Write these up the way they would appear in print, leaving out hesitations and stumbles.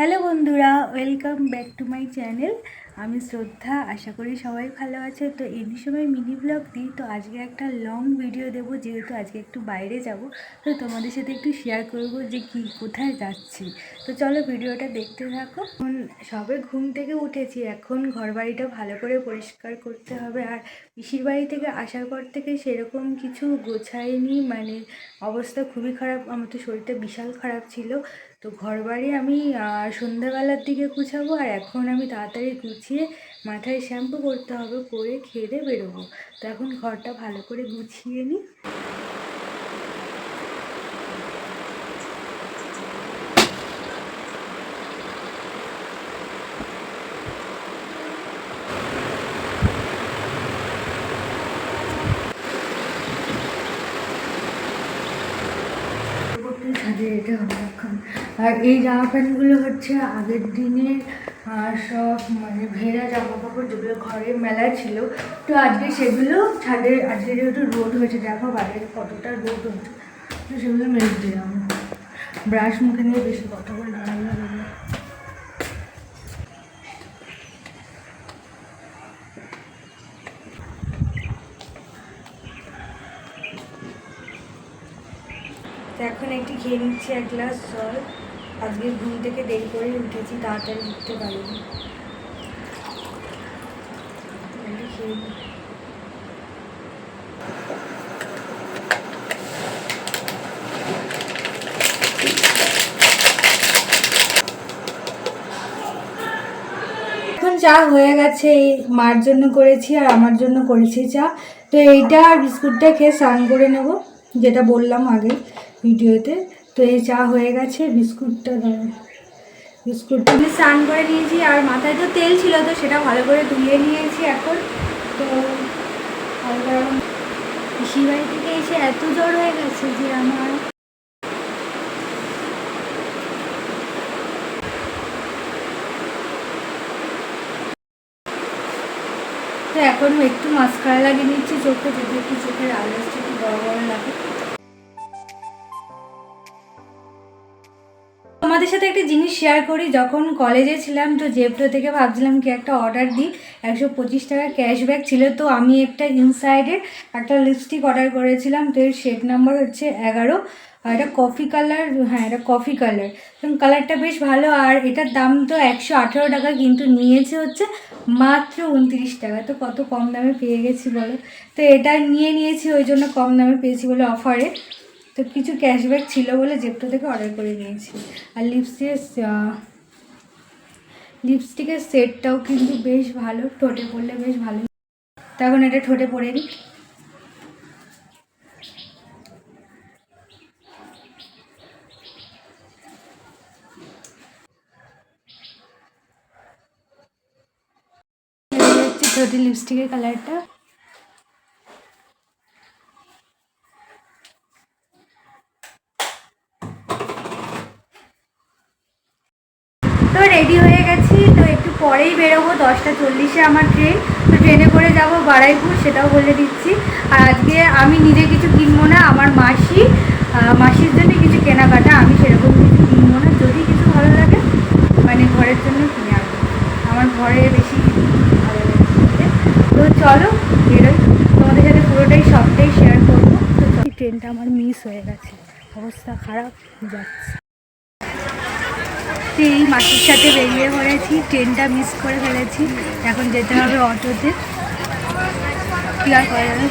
Hello বন্ধুরা, welcome back to my channel. আমি শ্রদ্ধা, আশা করি সবাই ভালো আছে। তো এই সময় মিনি ব্লগ দিই, তো আজকে একটা লং ভিডিও দেবো, যেহেতু আজকে একটু বাইরে যাব। তো তোমাদের সাথে একটু শেয়ার করব যে কোথায় যাচ্ছি। তো চলো ভিডিওটা দেখতে থাকো। এখন সবে ঘুম থেকে উঠেছি, এখন ঘর বাড়িটা ভালো করে পরিষ্কার করতে হবে। আর পিসির বাড়ি থেকে আসার পর থেকে সেরকম কিছু গোছাইনি, মানে অবস্থা খুবই খারাপ। আমার তো শরীরটা বিশাল খারাপ ছিল। তো ঘরবাড়ি আমি সন্ধ্যাবেলার দিকে গুছাবো, আর এখন আমি তাড়াতাড়ি গুছিয়ে মাথায় শ্যাম্পু করতে হবে, করে খেয়ে দিয়ে বেরোবো। তো এখন ঘরটা ভালো করে গুছিয়ে নিই। ছাদে যেতে হবে এখন। আর এই জামা প্যান্টগুলো হচ্ছে আগের দিনে সব মানে ভেজা জামা কাপড়, যেগুলো ঘরে মেলায় ছিল। তো আজকে সেগুলো ছাদে, আজকে যেহেতু রোদ হয়েছে, দেখো বাইরে কতটা রোদ হচ্ছে, তো সেগুলো মেলে দিলাম। ব্রাশ মুখে নিয়ে বেশি কথা বলে ভালো লাগে। তো এখন একটু খেয়ে নিচ্ছি এক গ্লাস জল। আজকে ঘুম থেকে দেরি করে উঠেছি, তাড়াতাড়ি উঠতে পারিনি। খেয়ে নিই। এখন চা হয়ে গেছে, মার জন্য করেছি আর আমার জন্য করেছি চা। তো এইটা আর বিস্কুটটা খেয়ে স্নান করে নেব, যেটা বললাম আগে ভিডিওতে। তো এই চা হয়ে গেছে, বিস্কুটটা আমি স্নান করে নিয়েছি, আর মাথায় তো তেল ছিল, তো সেটা ভালো করে ধুয়ে নিয়েছি এখন। তো পিসির বাড়ি থেকে এসে এত জ্বর হয়ে গেছে যে আমার, তো এখন একটু মাস্কারা লাগিয়ে নিচ্ছি চোখে, যদি একটু চোখের আওয়াজটা একটু বড় বড় লাগে। তোমাদের সাথে একটা জিনিস শেয়ার করি, যখন কলেজে ছিলাম তো জেপ্টো থেকে ভাবছিলাম কি একটা অর্ডার দিই, 125 টাকা ক্যাশব্যাক ছিল। তো আমি একটা ইনসাইডের একটা লিপস্টিক অর্ডার করেছিলাম। তো এর শেড নাম্বার হচ্ছে 11, আর এটা কফি কালার। হ্যাঁ, এটা কফি কালার, এবং কালারটা বেশ ভালো। আর এটার দাম তো 118 টাকা, কিন্তু নিয়েছে হচ্ছে মাত্র 29 টাকা। তো কত কম দামে পেয়ে গেছি বলো। তো এটা নিয়েছি, ওই জন্য কম দামে পেয়েছি বলে অফারে। তো কিছু ক্যাশব্যাক ছিল বলে জেপ্টো থেকে অর্ডার করে নিয়েছি। আর লিপস্টিকের সেটটাও কিন্তু বেশ ভালো, ঠোঁটে পরলে বেশ ভালো। তখন এটা ঠোঁটে পরে নিই। ঠোঁটে লিপস্টিকের কালারটা। তো রেডি হয়ে গেছি, তো একটু পরেই বেরোবো, 10টা 40-এ আমার ট্রেন। তো ট্রেনে করে যাব বারুইপুর, সেটাও বলে দিচ্ছি। আর আজকে আমি নিজে কিছু কিনবো না, আমার মাসির জন্য কিছু কেনাকাটা, আমি সেরকম কিছু কিনবো না। যদি কিছু ভালো লাগে মানে ঘরের জন্য কিনে আনবো, আমার ঘরে বেশি ভালো লাগে। তো চলো বেরোই, তোমাদের সাথে পুরোটাই সবটাই শেয়ার করবো। তো ট্রেনটা আমার মিস হয়ে গেছে, অবস্থা খারাপ যাচ্ছে। এই মাসির সাথে বেরিয়ে পড়েছি, ট্রেনটা মিস করে ফেলেছি। এখন যেতে হবে অটোতে, কি আর করা যাবে।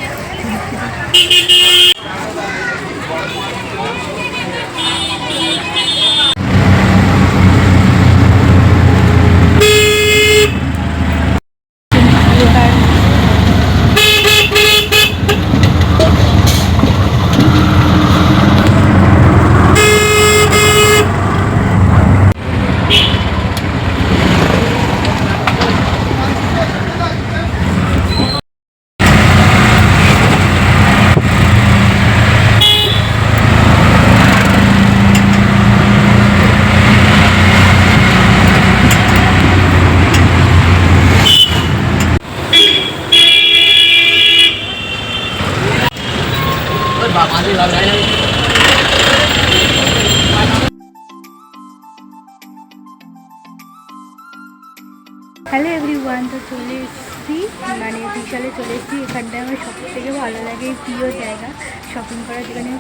হ্যালো এভরিওয়ান, তো চলে এসেছি মানে বিশালে চলে এসেছি। এখানটায় আমার সব থেকে ভালো লাগে, প্রিয় জায়গা শপিং করার, যেখানে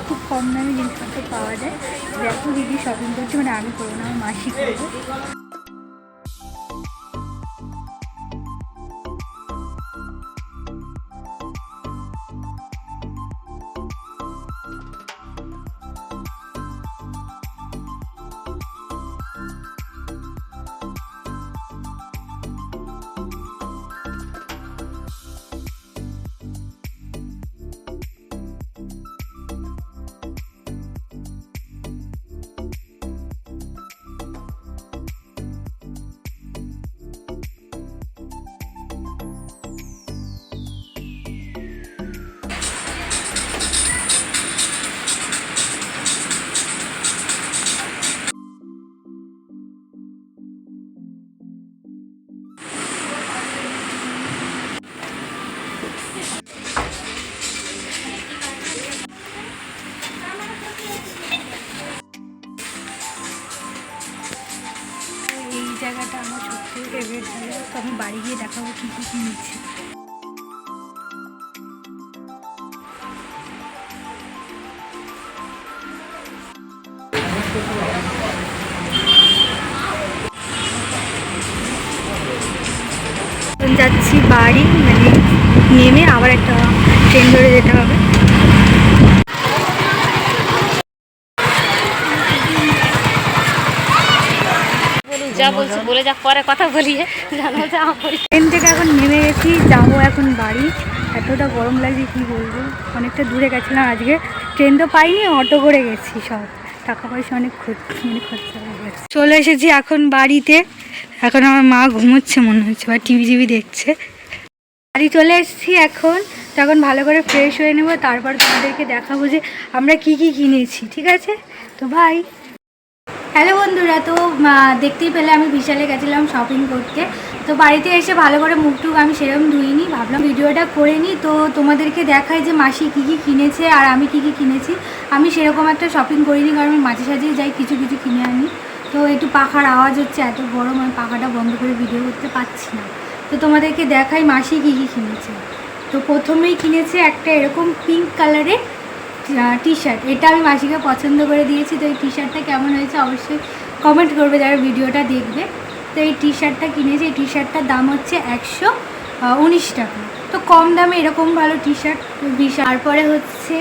খুব কম দামে জিনিসপত্র পাওয়া যায়। দেখো দিদি শপিং করছে, মানে আমি করবো না, আমার মাসি করবো। এই জায়গাটা আমার সবথেকে ফেভারিট জায়গা, তো আমি বাড়ি গিয়ে দেখাবো কী কী কিনেছি। যাচ্ছি বাড়ি, মানে নেমে আবার একটা ট্রেন ধরে যেতে হবে। যা বলছি বলে যা, পরে কথা বলিয়ে জানো যা। ট্রেন থেকে এখন নেমে গেছি, যাবো এখন বাড়ি। এতটা গরম লাগছে কি বলবো, অনেকটা দূরে গেছিলাম আজকে। ট্রেন তো পাইনি, অটো করে গেছি। সব টাকা পয়সা অনেক খরচা হয়ে গেছে। চলে এসেছি এখন বাড়িতে। এখন আমার মা ঘুমোচ্ছে মনে হচ্ছে, বা টিভি দেখছে। বাড়ি চলে এসেছি এখন, তখন ভালো করে ফ্রেশ হয়ে নেবো, তারপর তোমাদেরকে দেখাবো যে আমরা কি কি কিনেছি। ঠিক আছে, তো ভাই। হ্যালো বন্ধুরা, তো দেখতেই পেলে আমি বিশালে গেছিলাম শপিং করতে। তো বাড়িতে এসে ভালো করে মুখটুক আমি সেরকম ধুইনি, ভাবলাম ভিডিওটা করে নিই, তো তোমাদেরকে দেখাই যে মাসি কী কী কিনেছে আর আমি কী কী কিনেছি। আমি সেরকম একটা শপিং করিনি, কারণ আমি মাঝে সাঝেই যাই কিছু কিছু কিনে আনি। তো একটু পাখার আওয়াজ হচ্ছে, এত গরম, আমি পাখাটা বন্ধ করে ভিডিও করতে পারছি না। তো তোমাদেরকে দেখাই মাসি কী কী কিনেছে। তো প্রথমেই কিনেছে একটা এরকম পিঙ্ক কালারের টি শার্ট। এটা আমি মাসিকে পছন্দ করে দিয়েছি। তো এই টি শার্টটা কেমন হয়েছে অবশ্যই কমেন্ট করবে যারা ভিডিওটা দেখবে। তো এই টি শার্টটা কিনেছি, এই টি শার্টটার দাম হচ্ছে 119 টাকা। তো কম দামে এরকম ভালো টি শার্ট বিশাল। তারপরে হচ্ছে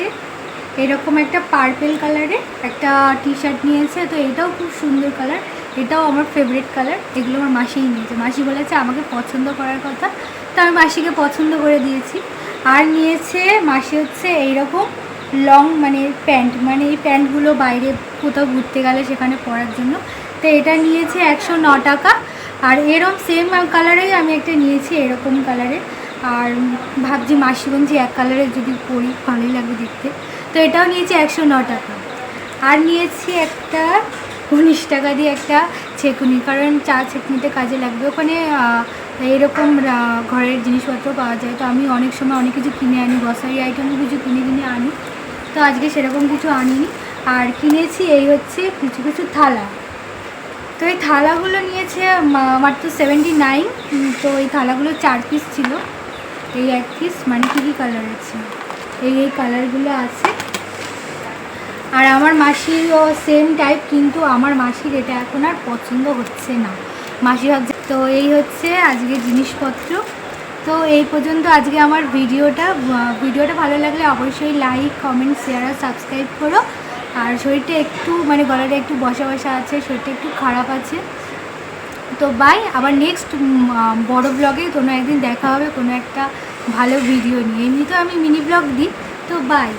এরকম একটা পার্পেল কালারের একটা টি শার্ট নিয়েছে। তো এটাও খুব সুন্দর কালার, এটাও আমার ফেভারিট কালার। এগুলো আমার মাসিই নিয়েছে, মাসি বলেছে আমাকে পছন্দ করার কথা, তো আমি মাসিকে পছন্দ করে দিয়েছি। আর নিয়েছে মাসি হচ্ছে এইরকম লং মানে প্যান্ট, মানে এই প্যান্টগুলো বাইরে কোথাও ঘুরতে গেলে সেখানে পরার জন্য। তো এটা নিয়েছে 109 টাকা। আর এরকম সেম কালারেই আমি একটা নিয়েছি, এরকম কালারের। আর ভাবছি মাসিগঞ্জি এক কালারের যদি পরি ভালোই লাগবে দেখতে। তো এটাও নিয়েছি 109 টাকা। আর নিয়েছি একটা 19 টাকা দিয়ে একটা ছেঁকুনি, কারণ চা ছেঁকুনিতে কাজে লাগবে। ওখানে এরকম ঘরের জিনিসপত্র পাওয়া যায়। তো আমি অনেক সময় অনেক কিছু কিনে আনি, গ্রসারি আইটেমও কিছু কিনে আনি। তো আজকে সেরকম কিছু আনিনি। আর কিনেছি এই হচ্ছে কিছু কিছু থালা। তো এই থালাগুলো নিয়েছে মাত্র 79। তো এই থালাগুলো 4 পিস ছিল, এই 1 পিস, মানে কী কী কালার আছে, এই কালারগুলো আছে। আর আমার মাসিরও সেম টাইপ, কিন্তু আমার মাসির এটা এখন আর পছন্দ হচ্ছে না। মাসি ভাবছে। তো এই হচ্ছে আজকে জিনিসপত্র। তো এই পর্যন্ত আজকে আমার ভিডিওটা ভালো লাগলে অবশ্যই লাইক, কমেন্ট, শেয়ার আর সাবস্ক্রাইব করো। আর শরীরটা একটু মানে গলাটা একটু বসা আছে, শরীরটা একটু খারাপ আছে। তো বাই, আবার নেক্সট বড় ব্লগে কোনো একদিন দেখা হবে কোনো একটা ভালো ভিডিও নিয়ে। এমনি তো আমি মিনি ব্লগ দিই। তো বাই।